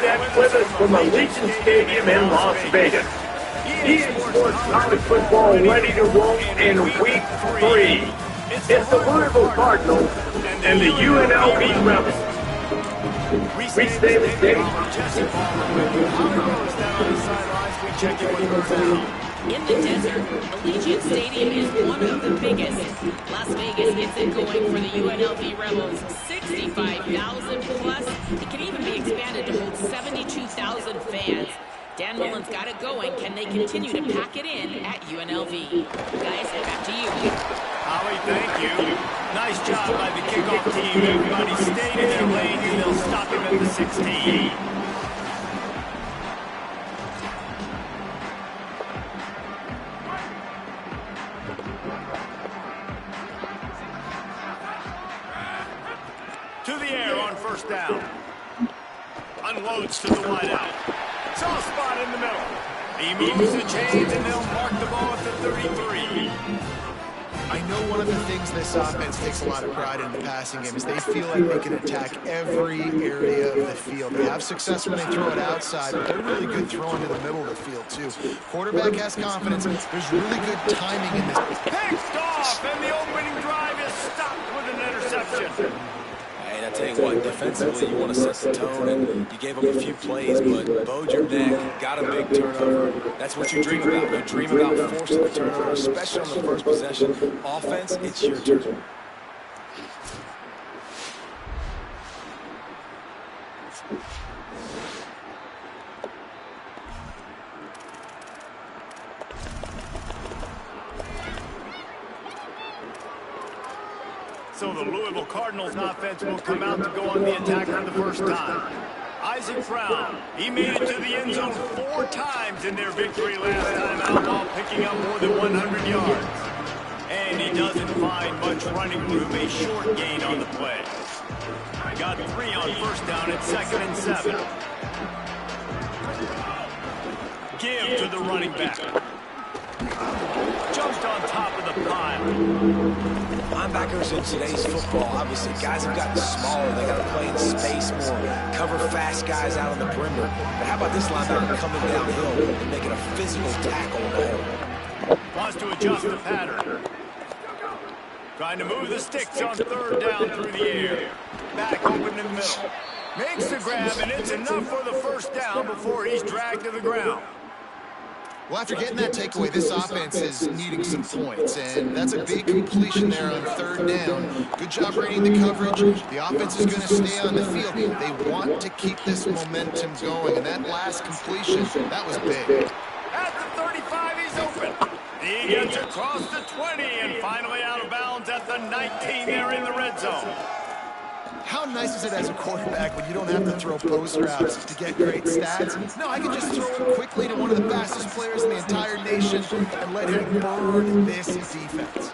Burnett with us from Allegiant Stadium in Las Vegas. EA Sports College Football ready to roll in Week 3. It's the Louisville Cardinals and the UNLV Rebels. We stay the stage. In the desert, Allegiant Stadium is one of the biggest. Las Vegas gets it going for the UNLV Rebels. 65,000 plus. It can even be expanded to hold 72,000 fans. Dan Mullen's got it going. Can they continue to pack it in at UNLV? Guys, back to you. Howie, thank you. Nice job by the kickoff team. Everybody stayed in their lane and they'll stop him at the 16. To the air on first down. Unloads to the wideout. Soft spot in the middle. He moves the chains and they'll mark the ball at the 33. I know one of the things this offense takes a lot of pride in the passing game is they feel like they can attack every area of the field. They have success when they throw it outside, but they're really good throwing to the middle of the field, too. Quarterback has confidence. There's really good timing in this. Picked off, and the opening drive is stopped with an interception. Hey, I tell you what, defensively, you want to set the tone, and you gave them a few plays, but bowed your neck, got a big turnover. That's what you dream about. You dream about forcing a turnover, especially on the first possession. Offense, it's your turn. So the Louisville Cardinals offense will come out to go on the attack for the first time. Isaac Brown, he made it to the end zone 4 times in their victory last time out while picking up more than 100 yards. And he doesn't find much running room, a short gain on the play. Got 3 on first down at 2nd and 7. Give to the running back. Jumped on top of the pile. Linebackers in today's football, obviously, guys have gotten smaller. They got to play in space more, cover fast guys out on the perimeter. But how about this linebacker coming downhill and making a physical tackle in the hole? Wants to adjust the pattern. Trying to move the sticks on 3rd down through the air. Back open in the middle. Makes the grab, and it's enough for the first down before he's dragged to the ground. Well, after getting that takeaway, this offense is needing some points, and that's a big completion there on 3rd down. Good job reading the coverage. The offense is going to stay on the field. They want to keep this momentum going, and that last completion, that was big. At the 35, he's open. He gets across the 20 and finally out of bounds at the 19 there in the red zone. How nice is it as a quarterback when you don't have to throw post routes to get great stats? No, I can just throw it quickly to one of the fastest players in the entire nation and let him burn this defense.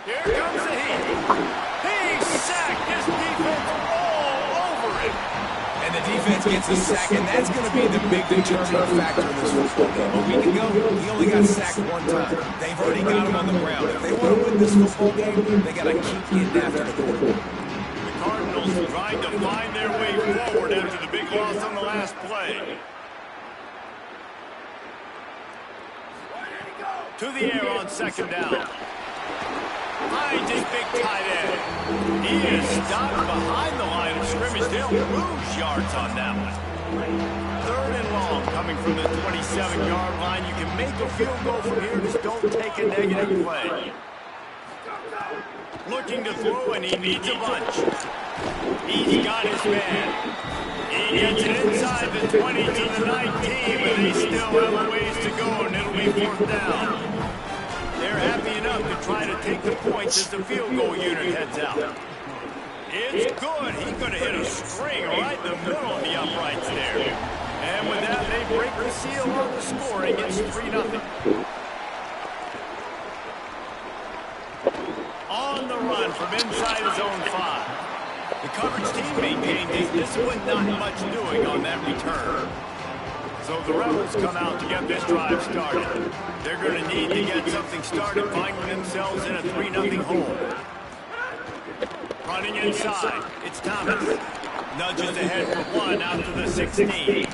Here comes the heat. He sacked his defense all over him. And the defense gets a sack, and that's going to be the big determining factor in this football game. A week ago, he only got sacked 1 time. They've already got him on the ground. If they want to win this football game, they got to keep getting after the quarterback. Cardinals trying to find their way forward after the big loss on the last play. To the air on 2nd down. Finds his big tight end. He is stopped behind the line of scrimmage. They'll lose yards on that one. 3rd and long coming from the 27-yard line. You can make a field goal from here. Just don't take a negative play. Looking to throw, and he needs a bunch. He's got his man. He gets it inside the 20 to the 19, but they still have a ways to go, and it'll be 4th down. They're happy enough to try to take the points as the field goal unit heads out. It's good. He's going to hit a string right in the middle of the uprights there. And with that, they break the seal on the scoring. It's 3-0. On the run from inside his own 5. The coverage team maintained his discipline, not much doing on that return. So the Rebels come out to get this drive started. They're going to need to get something started, finding themselves in a 3-0 hole. Running inside, it's Thomas. Nudges ahead for one out to the 16.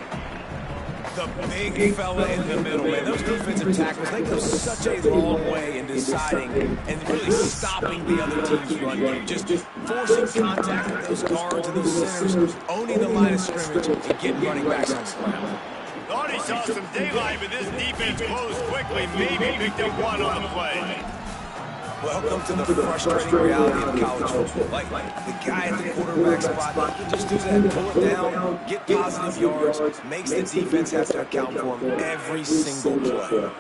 The big fella in the middle, man. Those defensive tackles, they go such a long way in deciding and really stopping the other team's run game. Just forcing contact with those guards and those centers, owning the line of scrimmage, and getting running backs on the ground. Thought he saw some daylight, but this defense closed quickly. Maybe picked up one on the play. Welcome to the frustrating reality of college football. Like the guy at the quarterback spot, he just do that, pull it down, get positive yards, makes the defense have to account for him every single play.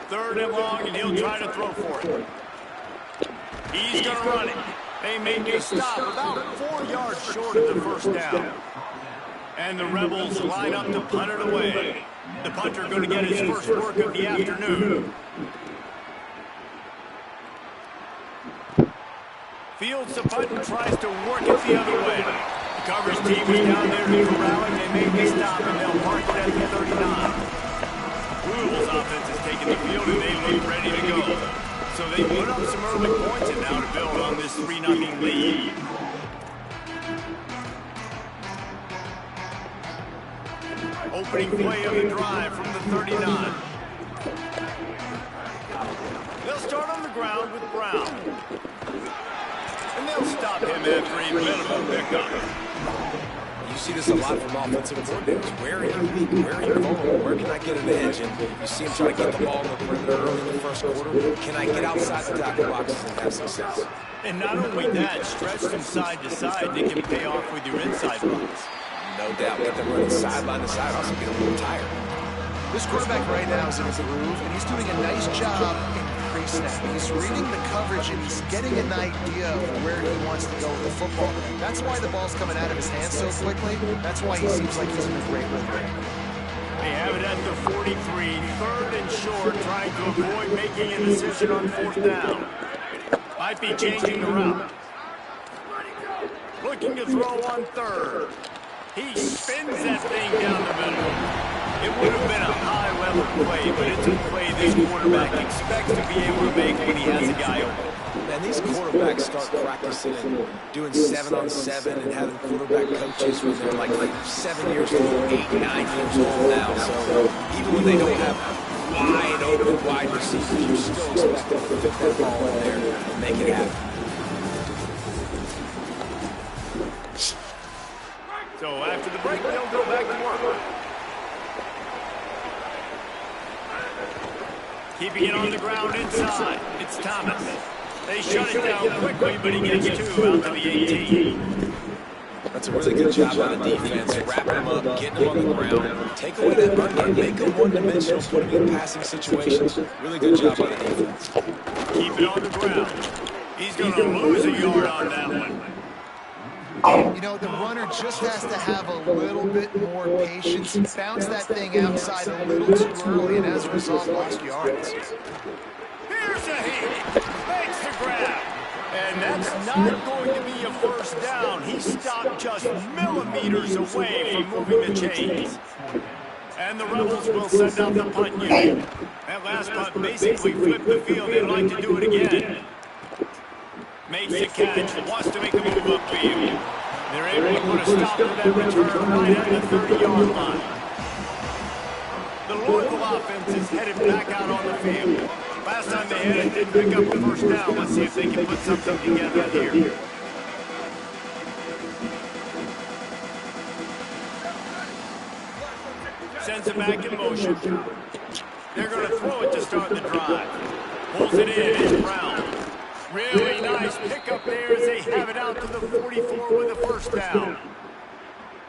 3rd and long, and he'll try to throw for it. He's going to run it. They make a stop about 4 yards short of the first down. And the Rebels line up to punt it away. The punter going to get his first work of the afternoon. Fields the punt and tries to work it the other way. The coverage team is down there to corral him. They make the stop, and they'll park it at the 39. Louisville's offense is taking the field, and they look ready to go. So they put up some early points and now to build on this 3-0 lead. Opening play of the drive from the 39. They'll start on the ground with Brown. And they'll stop him after a minimum pickup. You see this a lot from offensive coordinators. Where are you weak? Where are you vulnerable? Where can I get an edge? And you see him try to get the ball in the perimeter early in the first quarter. Can I get outside the tackle boxes and have success? And not only that, stretch from side to side, they can pay off with your inside runs. No doubt. Get them running sideline to side. Also get a little tired. This quarterback right now is in a groove, and he's doing a nice job in pre-snap. He's reading the coverage, and he's getting an idea of where he wants to go with the football. That's why the ball's coming out of his hands so quickly. That's why he seems like he's in a great rhythm. They have it at the 43, 3rd and short, trying to avoid making a decision on 4th down. Might be changing the route. Looking to throw on 3rd. He spins that thing down the middle. It would have been a high-level play, but it's a play this quarterback expects to be able to make when he has a guy open. Man, these quarterbacks start practicing and doing 7-on-7 and having quarterback coaches when they're like 7 years old, 8, 9 years old now. So even when they don't have wide open wide receivers, you still expect them to fit that ball in there and make it happen. So after the break, they'll go back to work. Keeping it on the ground inside. It's Thomas. They shut it down quickly, but he gets 2 out to the 18. That's a really good job by the defense. Wrapping them up, getting them on the ground. Take away that run game, make them one-dimensional, put them in passing situations. Really good job by the defense. Keep it on the ground. He's going to lose a yard on that one. You know, the runner just has to have a little bit more patience. Bounce that thing outside a little too early, and as a result, lost yards. Here's a hit. Makes the grab. And that's not going to be a first down. He stopped just millimeters away from moving the chains. And the Rebels will send out the punt unit. That last punt basically flipped the field. They'd like to do it again. Makes the catch, wants to make a move upfield. They're able to put a stop to that return right at the 30-yard line. The Louisville offense is headed back out on the field. Last time they had it, didn't pick up the first down. Let's see if they can put something together here. Sends it back in motion. They're going to throw it to start the drive. Pulls it in, it's Brown. Really nice pickup there as they have it out to the 44 with a first down.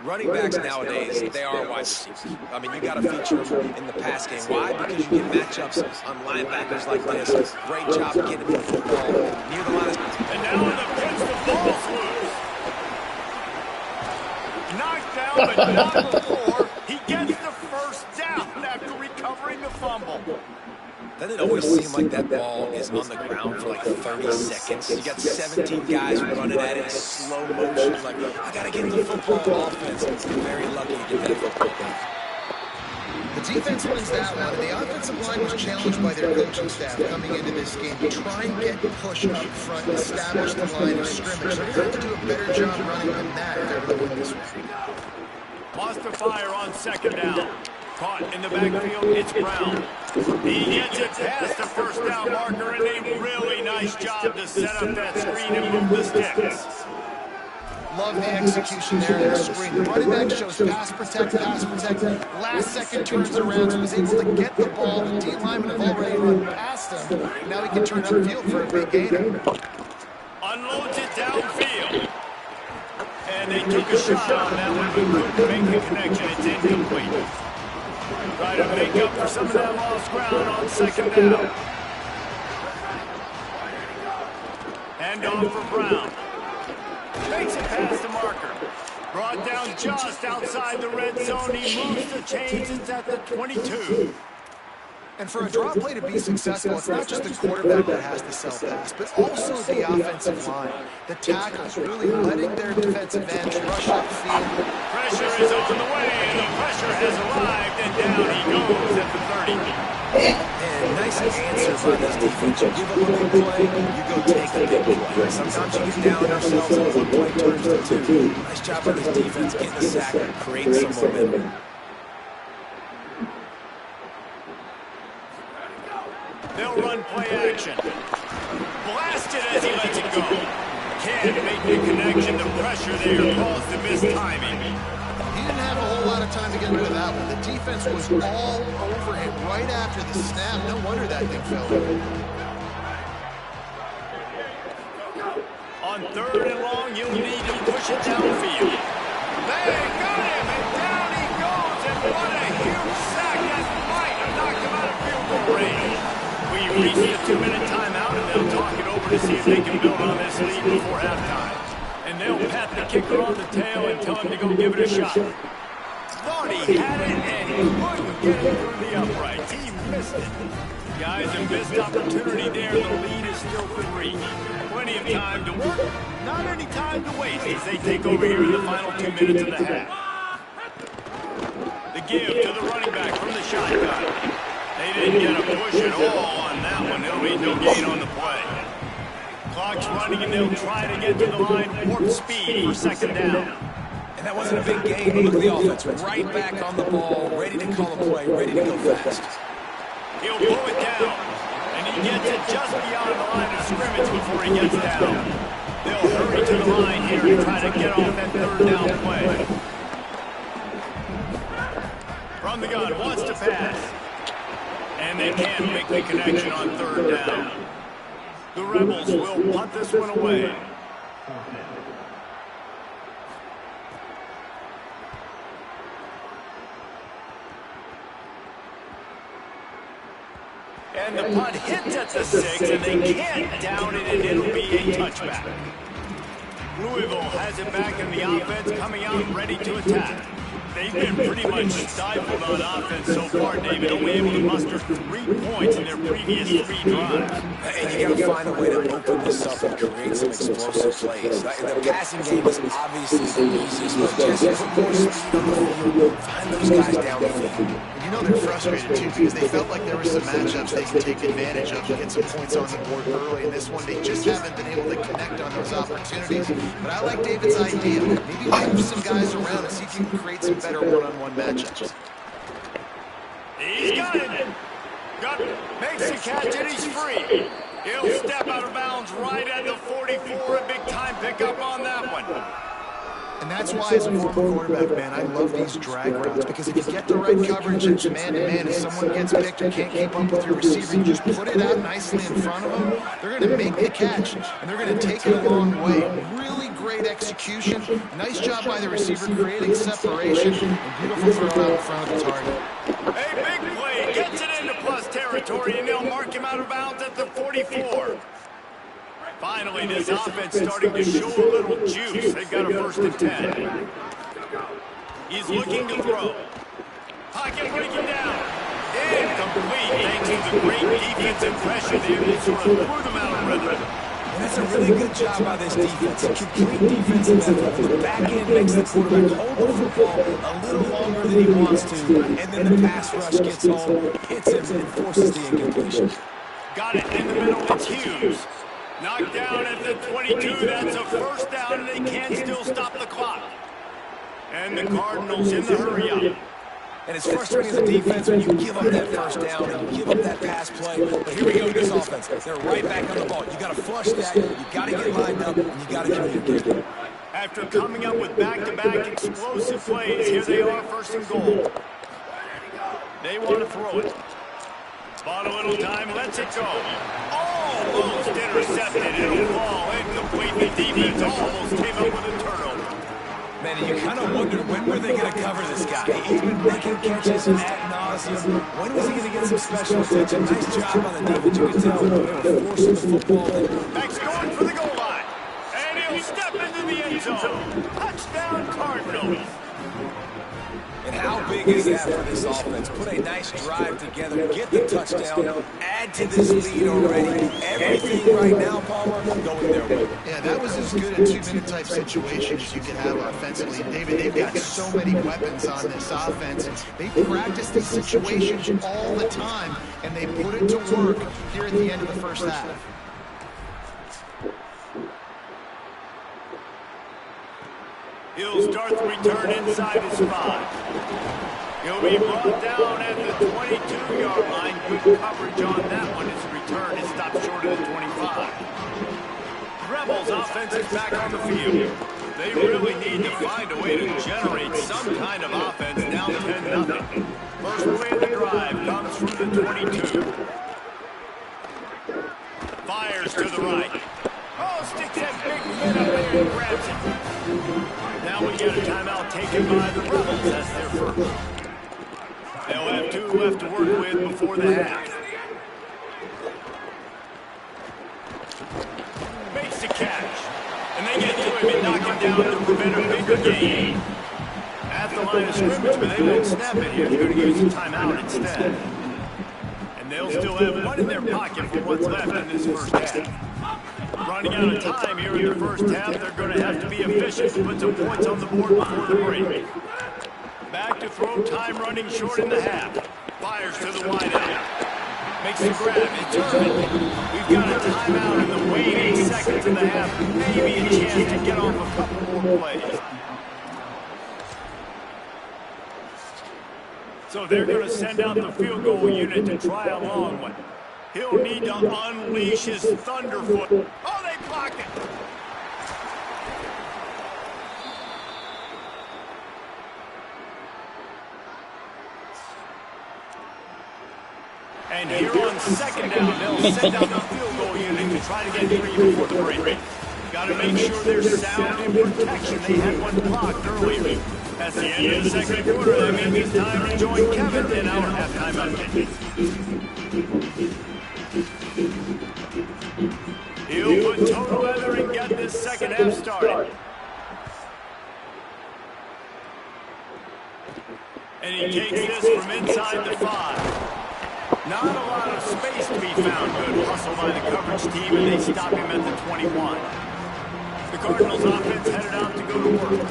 Running backs nowadays, they are wide receivers. I mean, you got to feature them in the pass game. Why? Because you get matchups on linebackers like this. Great job getting the football near the line. And now in the pitch, the ball's loose. Knocked down, but not before. He gets the first down after recovering the fumble. Doesn't it always seem like that ball is on the ground for like 30 seconds? You got 17 guys running at it in slow motion. Like, I got to get the football offense. It's very lucky to get that football back. The defense wins that one, and the offensive line was challenged by their coaching staff coming into this game to try and get push up front and establish the line of scrimmage. They're going to have to do a better job running than that if they're going to win this one. Wants to fire on second down. Caught in the backfield, it's Brown. He gets it past the first down marker, and a really nice job to set up that screen and move the sticks. Love the execution there in the screen. The running back shows pass protect, pass protect. Last second turns around, so was able to get the ball. The D linemen have already run past him. Now he can turn upfield for a big gainer. Unloads it downfield. And they took a shot on that one, but couldn't make the connection. It's incomplete. Try to make up for some of that lost ground on second down. Hand off for Brown. Makes it past the marker. Brought down just outside the red zone. He moves the chains. It's at the 22. And for a draw play to be successful, it's not just the quarterback that has to sell pass, but also the offensive line. The tackles really letting their defensive ends rush upfield. Pressure is on the way, and the pressure has arrived, and down he goes at the 30. And nice answer by this defense. You give up a big play, you go take a big play. Sometimes you get down yourselves and one play turns to two. Nice job by this defense getting the sack and creating some momentum. They'll run play action. Blasted as he lets it go. Can't make the connection. The pressure there caused the missed timing. He didn't have a whole lot of time to get rid of that one. The defense was all over him right after the snap. No wonder that thing fell in. On third and long, you'll need to push it downfield. They got him, and down he goes. And what a huge sack. That might have knocked him out of field goal range. We reach the 2-minute timeout, and they'll talk it over to see if they can build on this lead before halftime. And they'll pat the kicker on the tail and tell him to go give it a shot. Thought he had it and couldn't get it through the uprights. He missed it. Guys, a missed opportunity there. The lead is still 3. Plenty of time to work. Not any time to waste as they take over here in the final 2 minutes of the half. The give to the running back from the shotgun. They didn't get a push at all on that one. There'll be no gain on the play. Clock's running, and they'll try to get to the line. Warp speed for second down. And that wasn't a big gain, but look at the offense. Right back on the ball, ready to call a play, ready to go fast. He'll pull it down, and he gets it just beyond the line of scrimmage before he gets down. They'll hurry to the line here and try to get off that third down play. From the gun, wants to pass. And they can't make the connection on third down. The Rebels will punt this one away. And the punt hits at the 6, and they can't down it, and it'll be a touchback. Louisville has it back in the offense, coming out ready to attack. They've been pretty much stifled on offense so far, David, only able to muster 3 points in their previous 3 drives. And you got to find a way to open this up and create some explosive plays. The passing game is obviously the easiest, but just put more speed on the field. Find those guys down the field. You know they're frustrated, too, because they felt like there were some matchups they could take advantage of and get some points on the board early. In this one, they just haven't been able to connect on those opportunities. But I like David's idea. Maybe move some guys around and see if you can create some better one-on-one matchups. He's got it. Makes the catch, and he's free. He'll step out of bounds right at the 44. A big-time pickup on that one. And that's why, as a former quarterback, man, I love these drag routes, because if you get the right coverage and it's man-to-man, if someone gets picked or can't keep up with your receiver, you just put it out nicely in front of them, they're going to make the catch, and they're going to take it a long way. Really great execution. Nice job by the receiver creating separation, and beautiful throw out in front of the target. A big play, gets it into plus territory, and they'll mark him out of bounds at the 44. Finally, this offense starting to show a little juice. They've got a 1st and 10. He's looking to throw. Pocket breaking down. Incomplete thanks to the great defensive pressure there that sort of threw them out of rhythm. And that's a really good job by this defense. A complete defensive effort. The back end makes the quarterback hold the football a little longer than he wants to, and then the pass rush gets home, hits him, and forces the incompletion. Got it in the middle. It's Hughes. Knocked down at the 22. That's a first down, and they can still stop the clock. And the Cardinals in the hurry-up. And it's frustrating as a defense when you give up that first down and you give up that pass play. But here we go with this offense. They're right back on the ball. You got to flush that. You got to get lined up, and you got to communicate. After coming up with back-to-back explosive plays, here they are, first and goal. They want to throw it. Bought a little time, lets it go. Almost intercepted. It'll fall incomplete. The defense almost came up with a turnover. Man, you kind of wonder, when were they going to cover this guy? He's been making catches ad nauseum. When was he going to get some special attention? Nice job on the defense. You can tell they were forcing the football. Back's going for the goal line. And he'll step into the end zone. Touchdown, Cardinals. And how big is that for this offense? Put a nice drive together, get the touchdown, add to this lead already. Everything right now, Palmer, going their way. Yeah, that was as good a two-minute type situation as you could have offensively. David, they've got so many weapons on this offense. They practice these situations all the time, and they put it to work here at the end of the first half. He'll start the return inside his 5. He'll be brought down at the 22-yard line. Good coverage on that one. His return is stopped short of the 25. Rebels offense is back on the field. They really need to find a way to generate some kind of offense, down 10-0. First play of the drive comes from the 22. Fires to the right. Oh, sticks that big foot up there and grabs it. Now we get a timeout taken by the Rebels. That's their first. They'll have 2 left to work with before the half. Makes the catch. And they get to him and knock him down to prevent a bigger gain. At the line of scrimmage, but they won't snap it here. They're going to use a timeout instead. And they'll still have one in their pocket for what's left in this first half. Running out of time here in the first half, they're going to have to be efficient to put some points on the board before the break. Back to throw, time running short in the half. Fires to the wideout. Makes the grab, it's earned. We've got a timeout in the waning seconds in the half. Maybe a chance to get off a couple more plays. So they're going to send out the field goal unit to try a long one. He'll need to unleash his thunderfoot. Oh, they blocked it. And here on second down, they'll send out the field goal unit to try to get 3 before the break. Got to make sure they're sound in protection. They had one blocked earlier. That's the end of the second quarter. That means it's time to join Kevin in our halftime update. He'll put total leather and get this second half started. And he takes this from inside the 5. Not a lot of space to be found. Good hustle by the coverage team, and they stop him at the 21. The Cardinals offense headed out to go to work.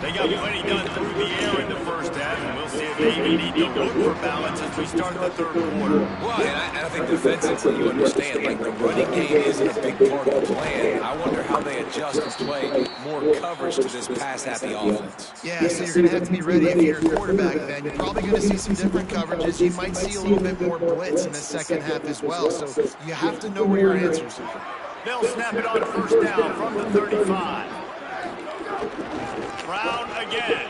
They got plenty done through the air in the first half, and we'll see if they even need to look for balance as we start the third quarter. Well, and I think defensively, you understand, like the running game isn't a big part of the plan. I wonder how they adjust and play more coverage to this pass-happy offense. Yeah, so you're going to have to be ready if you're a quarterback then. You're probably going to see some different coverages. You might see a little bit more blitz in the second half as well, so you have to know where your answers are. They'll snap it on first down from the 35. Brown again.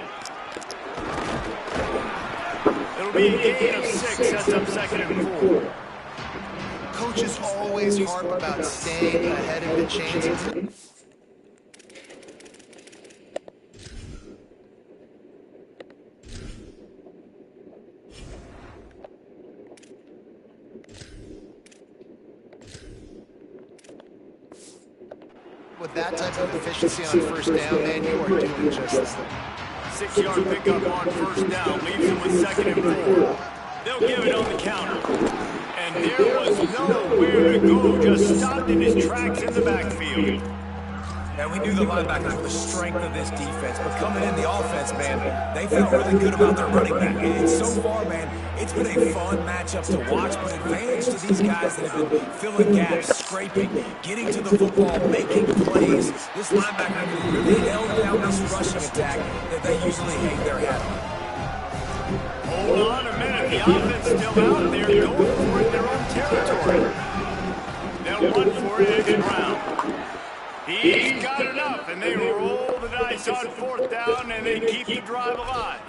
It'll be a gain of 6, sets up second and 4. Coaches always harp about staying ahead of the chains. With that type of efficiency on first down, man, you are doing just that. 6-yard pickup on first down, leaves him with second and 4. They'll give it on the counter. And there was no nowhere to go, just stopped in his tracks in the backfield. And we knew the linebackers were the strength of this defense, but coming in the offense, man, they felt really good about their running back. And so far, man, it's been a fun matchup to watch, but advantage to these guys that have been filling gaps, scraping, getting to the football, making plays. This linebacker really held down this rushing attack that they usually hang their hat on. Hold on a minute. The offense still out there going for it in their own territory. They'll run for it exit round. He's got enough, and they roll the dice on 4th down, and they keep the drive alive.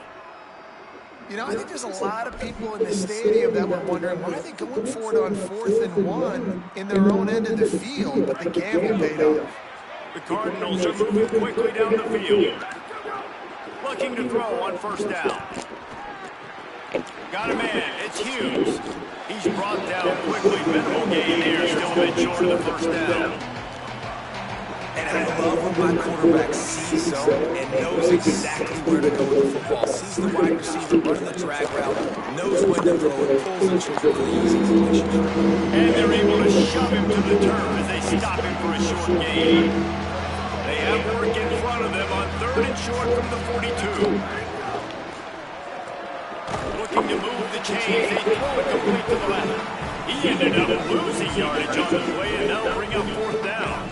You know, I think there's a lot of people in the stadium that were wondering why are they going for it on 4th and 1 in their own end of the field, but the gamble paid off. The Cardinals are moving quickly down the field. Looking to throw on 1st down. Got a man. It's Hughes. He's brought down quickly. Minimal gain there. Still a bit short of the 1st down. And I love when my quarterback sees zone and knows exactly where to go with the football. Sees the wide receiver running the drag route, knows when to throw it, pulls the trigger for the easy completion. And they're able to shove him to the turf as they stop him for a short gain. They have work in front of them on 3rd and short from the 42. Looking to move the chains. They throw it complete to the left. He ended up losing yardage on the play, and that'll bring up 4th down.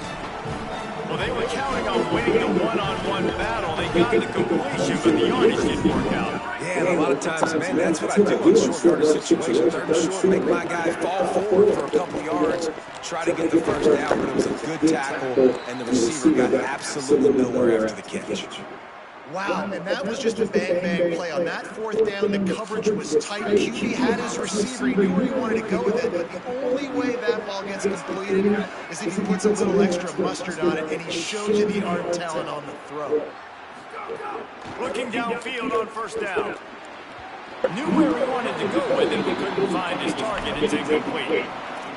Well, they were counting on winning the one-on-one battle. They got the completion, but the yardage didn't work out. Yeah, and a lot of times, man, that's what I do in short yardage situations. 3rd and short, make my guy fall forward for a couple yards, try to get the 1st down, but it was a good tackle, and the receiver got absolutely nowhere after the catch. Wow, and that was just a bang-bang play. On that 4th down, the coverage was tight. QB had his receiver. He knew where he wanted to go with it, but the only way that ball gets completed is if he puts a little extra mustard on it, and he shows you the arm talent on the throw. Looking downfield on 1st down. Knew where he wanted to go with it, but couldn't find his target. It's incomplete.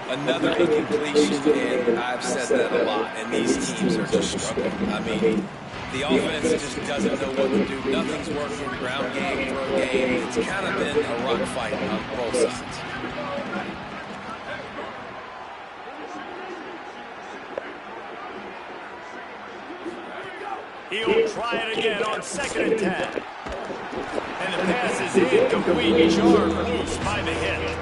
Another incompletion, and I've said that a lot, and these teams are just struggling. I mean, the offense just doesn't know what to do. Nothing's working. Ground game, throw game. It's kind of been a rock fight on both sides. He'll try it again on 2nd and 10. And the pass is incomplete. Jarred loose by the hit.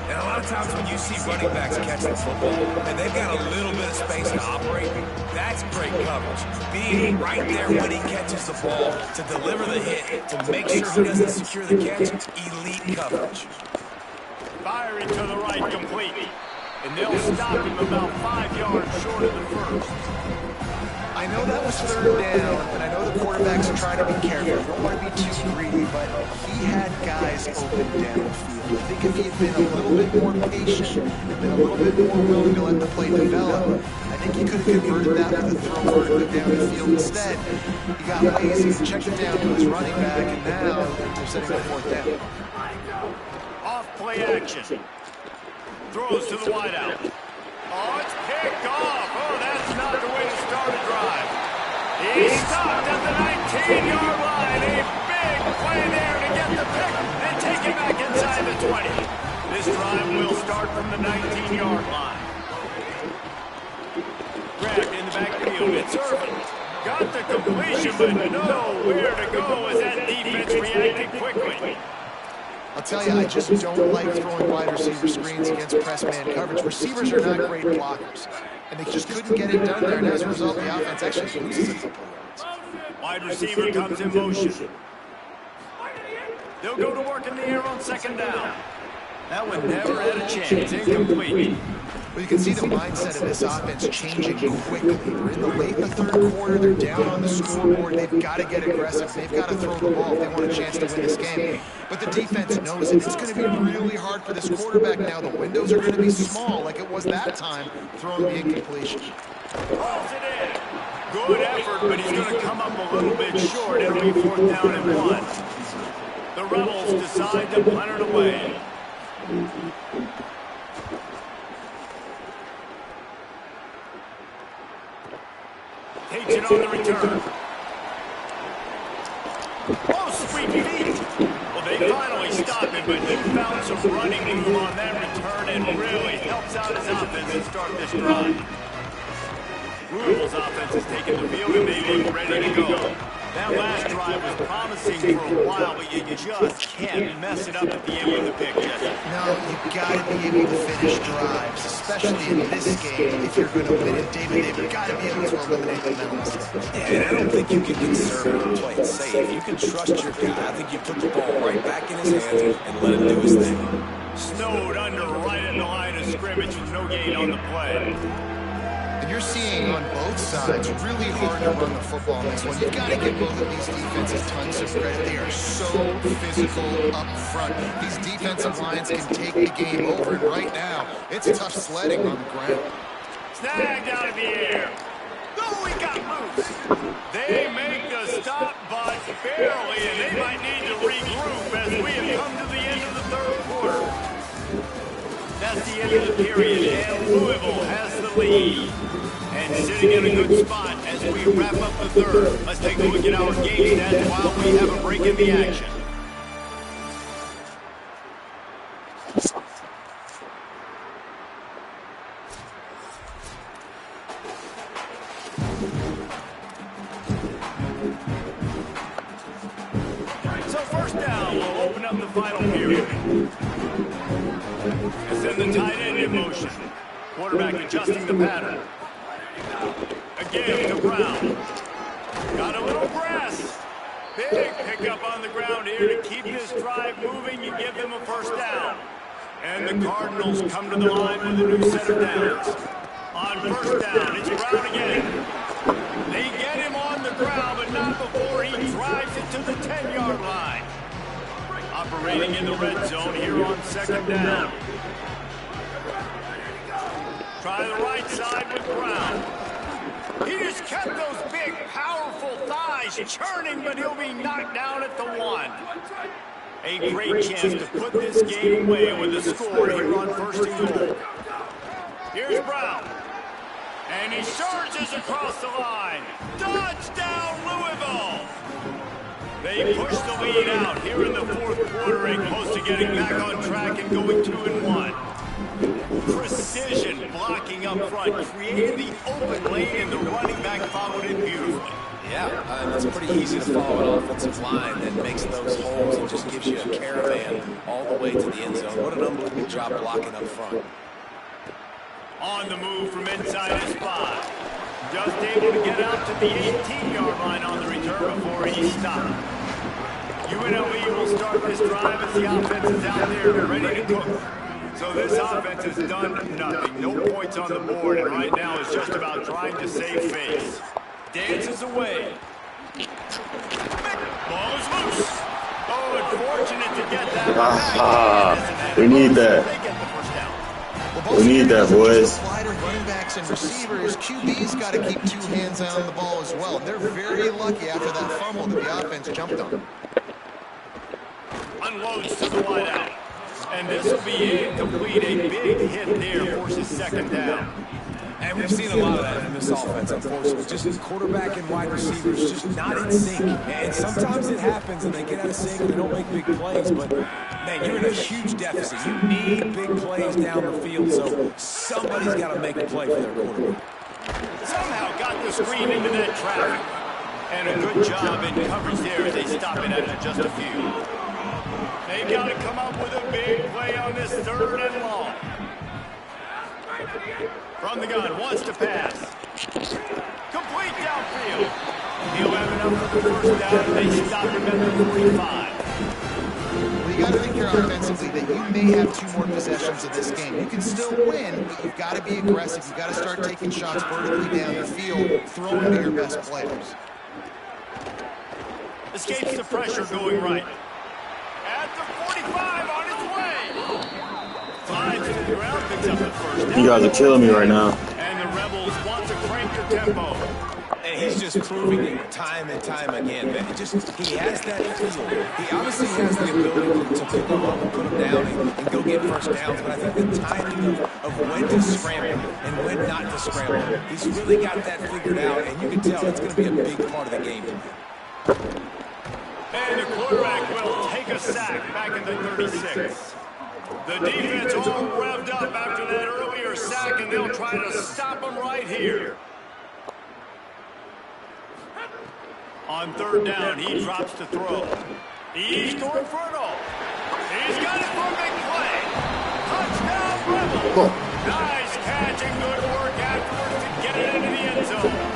And a lot of times when you see running backs catch the football, and they've got a little bit of space to operate, that's great coverage. Being right there when he catches the ball, to deliver the hit, to make sure he doesn't secure the catch, elite coverage. Firing to the right, complete. And they'll stop him about 5 yards short of the 1st. I know that was 3rd down, and I know the quarterback's trying to be careful. You don't want to be too greedy, but he had guys open downfield. I think if he had been a little bit more patient and been a little bit more willing to let the play develop, I think he could have converted that with a throw or a good down the field. Instead, he got lazy, checked it down to his running back, and now they're setting up 4th down. Off play action. Throws to the wideout. Oh, it's picked off. Oh, that's not the way to start a drive. He stopped at the 19-yard line. A big play there to get the pick and take it back inside the 20. This drive will start from the 19-yard line. Grabbed in the backfield. It's Irvin. Got the completion, but nowhere to go as that defense reacted quickly. I'll tell you, I just don't like throwing wide receiver screens against press man coverage. Receivers are not great blockers, and they just couldn't get it done there, and as a result, the offense actually loses a couple yards. Wide receiver comes in motion. They'll go to work in the air on 2nd down. That one never had a chance. Incomplete. Well, you can see the mindset of this offense changing quickly. We're in the late in the 3rd quarter. They're down on the scoreboard. They've got to get aggressive. They've got to throw the ball if they want a chance to win this game. But the defense knows it. It's going to be really hard for this quarterback now. The windows are going to be small like it was that time, throwing the incompletion. Pulls it in. Good effort, but he's going to come up a little bit short. It'll be 4th down and 1. The Rebels decide to punt it away. Takes it on the return. Oh, sweet feet. Well, they finally stop him, but he found some running room on that return and really helps out his offense to start this drive. Louisville's offense has taken the field and they look ready to go. That last drive was promising for a while, but you just can't mess it up at the end with the pick, Jesse. No, you've got to be able to finish drives, especially in this game. If you're going to win it, they've got to be able to eliminate the mental mistakes. And I don't think you can conservative and play it safe. You can trust your guy. I think you put the ball right back in his hands and let him do his thing. Snowed under right at the line of scrimmage with no gain on the play. And you're seeing on both sides really hard to run the football in this one. You've got to give both of these defenses tons of credit. They are so physical up front. These defensive lines can take the game over, and right now, it's tough sledding on the ground. Snagged out of the air. Oh, he got loose. They make the stop, but barely, and they might need to regroup as we have come to the end of the third quarter. That's the end of the period, and Louisville has the lead. And sitting in a good spot as we wrap up the third. Let's take a look at our game stats while we have a break in the action. So first down, we'll open up the final period. And send the tight end in motion. Quarterback adjusting the pattern. Again to Brown. Got a little grass. Big pickup on the ground here to keep this drive moving. You give them a first down. And the Cardinals come to the line with a new set of downs. On first down, it's Brown again. They get him on the ground, but not before he drives it to the 10-yard line. Operating in the red zone here on second down. Try the right side with Brown. He just kept those big, powerful thighs churning, but he'll be knocked down at the 1. A great chance to put this game away with a score here on first and goal. Here's Brown. And he surges across the line. Touchdown, Louisville! They push the lead out here in the fourth quarter and close to getting back on track and going 2-1. Precision blocking up front, created the open lane, and the running back followed it beautifully. Yeah, it's pretty easy to follow an offensive line that makes those holes and just gives you a caravan all the way to the end zone. What an unbelievable job blocking up front. On the move from inside his spot. Just able to get out to the 18-yard line on the return before he stopped. UNLV will start this drive as the offense is out there ready to cook. So this offense has done nothing. No points on the board, and right now is just about trying to save face. Dances away. Ball is loose. Oh, unfortunate to get that back. We need that. We need that, boys. Slider running backs and receivers, QB's got to keep 2 hands on the ball as well. They're very lucky after that fumble that the offense jumped on. Unloads to the wideout. And this will be incomplete. A big hit there forces second down. And we've seen a lot of that in this offense, unfortunately. Just quarterback and wide receivers just not in sync. And sometimes it happens and they get out of sync and they don't make big plays. But, man, you're in a huge deficit. You need big plays down the field, so somebody's got to make a play for their quarterback. Somehow got the screen into that traffic. And a good job in coverage there as they stop it after just a few. They've got to come up with a big play on this third and long. From the gun, wants to pass. Complete downfield. He'll have enough for the first down, and they stop him at the 45. Well, you got to think here offensively that you may have 2 more possessions of this game. You can still win, but you've got to be aggressive. You've got to start taking shots vertically down the field, throwing to your best players. Escapes the pressure going right. At the 45 on his way. Flies to the ground, picks up the first down. You guys are killing me right now. And the Rebels want to crank the tempo. And he's just proving it time and time again. Man, he has that feel. He obviously has the ability to pick them up and put them down and go get first downs. But I think the timing of when to scramble and when not to scramble, he's really got that figured out. And you can tell it's going to be a big part of the game. And the quarterback will take a sack back in the 36. The defense all revved up after that earlier sack, and they'll try to stop him right here. On third down, he drops to throw. He's going for it all. He's got it for a big play. Touchdown, Rebels. Nice catch and good work afterwards to get it into the end zone.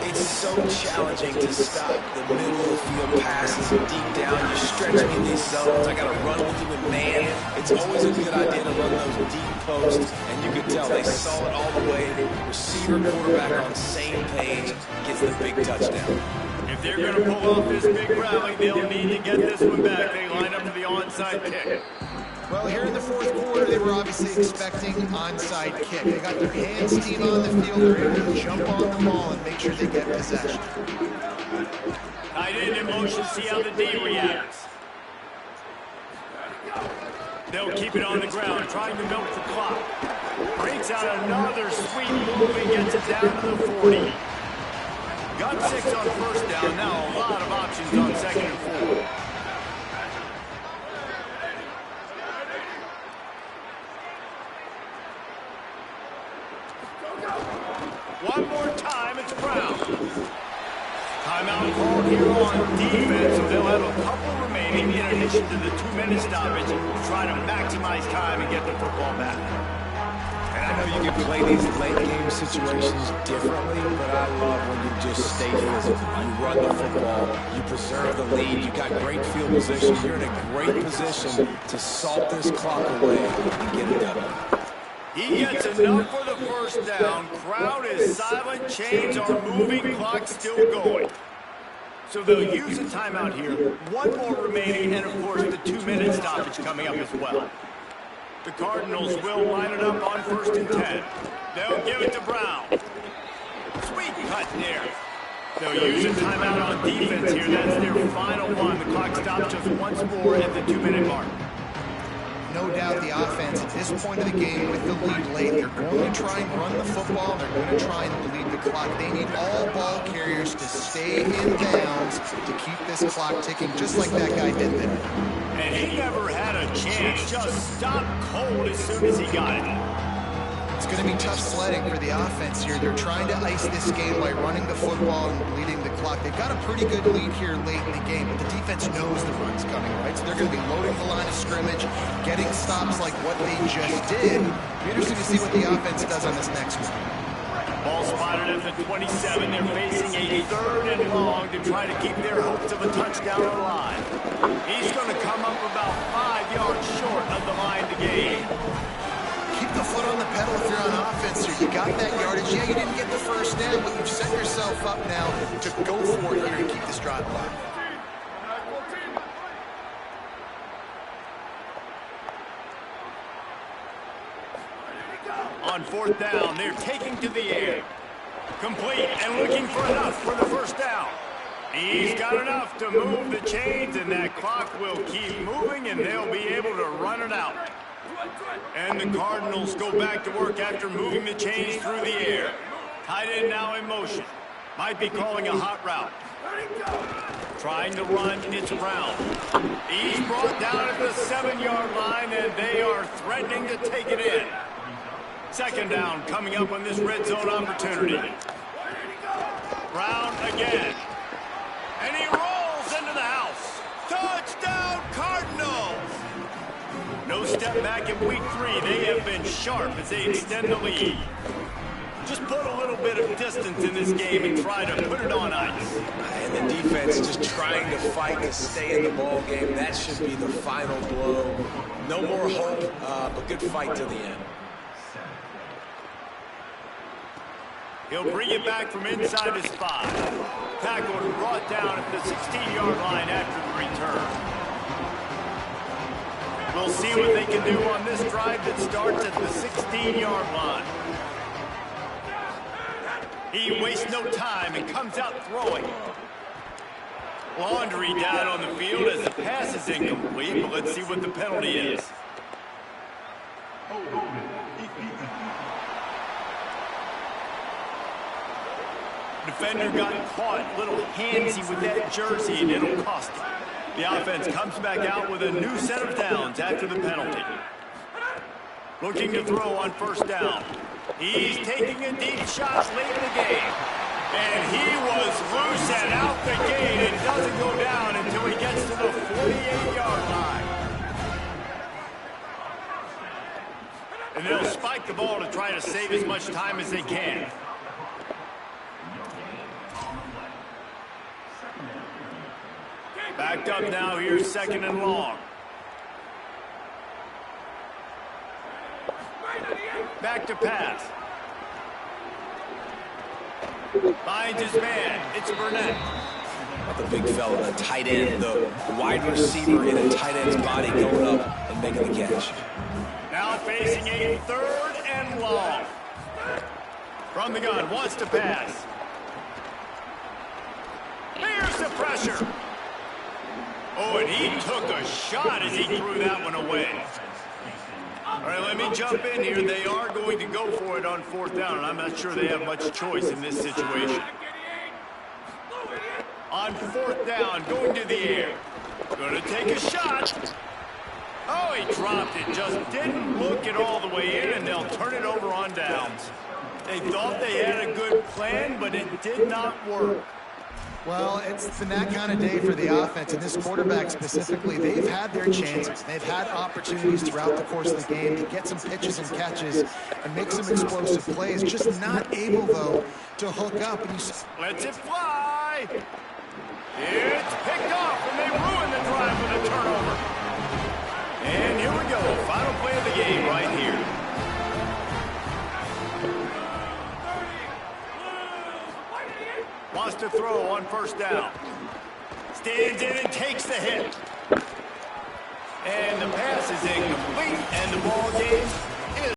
It's so challenging to stop the middle of the field passes deep down. You stretch me in these zones. I got to run with you in man. It's always a good idea to run those deep posts, and you can tell they saw it all the way. Receiver, quarterback on the same page, gets the big touchdown. If they're going to pull off this big rally, they'll need to get this one back. They line up for the onside kick. Well, here in the fourth quarter, they were obviously expecting onside kick. They got their hands deep on the field. They're able to jump on the ball and make sure they get possession. Tight end in motion, see how the D reacts. They'll keep it on the ground, trying to milk the clock. Breaks out another sweet move and gets it down to the 40. Got 6 on first down, now a lot of options on second and 4. One more time, it's Brown. Timeout called here on defense, so they'll have a couple remaining in addition to the 2-minute stoppage to try to maximize time and get the football back. And I know you can play these late-game situations differently, but I love when you just stay physical. You run the football, you preserve the lead, you got great field position, you're in a great position to salt this clock away and get it done. He gets enough for the first down. Crowd is silent. Chains are moving. Clock still going. So they'll use a timeout here. One more remaining, and of course the 2-minute stoppage coming up as well. The Cardinals will line it up on 1st and 10. They'll give it to Brown. Sweet cut there. They'll use a timeout on defense here. That's their final one. The clock stops just once more at the 2-minute mark. No doubt the offense at this point of the game with the lead late, they're going to try and run the football. They're going to try and bleed the clock. They need all ball carriers to stay in bounds to keep this clock ticking, just like that guy did there. And he never had a chance. Just stopped cold as soon as he got it. It's going to be tough sledding for the offense here. They're trying to ice this game by running the football and bleeding the clock. They've got a pretty good lead here late in the game, but the defense knows the run's coming, right? So they're going to be loading the line of scrimmage, getting stops like what they just did. It'll be interesting to see what the offense does on this next one. Ball spotted at the 27. They're facing a 3rd and long to try to keep their hopes of a touchdown alive. He's going to come up about 5 yards short of the line to gain. Keep the foot on the pedal if you're on offense here. You got that yardage. Yeah, you didn't get the first down, but you've set yourself up now to go for it here and keep this drive alive. On 4th down, they're taking to the air. Complete and looking for enough for the first down. He's got enough to move the chains, and that clock will keep moving, and they'll be able to run it out. And the Cardinals go back to work after moving the chains through the air. Tight end now in motion. Might be calling a hot route. Trying to run, it's Brown. He's brought down at the 7-yard line, and they are threatening to take it in. 2nd down coming up on this red zone opportunity. Brown again. And he rolls into the house. Touchdown, Cardinals! No step back in week 3. They have been sharp as they extend the lead. Just put a little bit of distance in this game and try to put it on ice. And the defense just trying to fight to stay in the ball game. That should be the final blow. No more hope, but good fight to the end. He'll bring it back from inside his 5. Tackled and brought down at the 16-yard line after the return. We'll see what they can do on this drive that starts at the 16-yard line. He wastes no time and comes out throwing. Laundry down on the field as the pass is incomplete, but let's see what the penalty is. Defender got caught a little handsy with that jersey, and it'll cost him. The offense comes back out with a new set of downs after the penalty. Looking to throw on first down. He's taking a deep shot late in the game. And he was loose and out the gate and doesn't go down until he gets to the 48-yard line. And they'll spike the ball to try to save as much time as they can. Backed up now, here's second and long. Back to pass. Finds his man. It's Burnett. The big fella, the tight end, the wide receiver in a tight end's body going up and making the catch. Now facing a third and long. From the gun, wants to pass. Here's the pressure. Oh, and he took a shot as he threw that one away. All right, let me jump in here. They are going to go for it on fourth down, and I'm not sure they have much choice in this situation. On fourth down, going to the air. Going to take a shot. Oh, he dropped it. Just didn't look it all the way in, and they'll turn it over on downs. They thought they had a good plan, but it did not work. Well, it's been that kind of day for the offense, and this quarterback specifically. They've had their chances. They've had opportunities throughout the course of the game to get some pitches and catches and make some explosive plays. Just not able, though, to hook up. And lets it fly. It's picked off, and they ruin the drive with a turnover. And here we go. Final play of the game right here. Wants to throw on first down. Stands in and takes the hit. And the pass is incomplete, and the ball game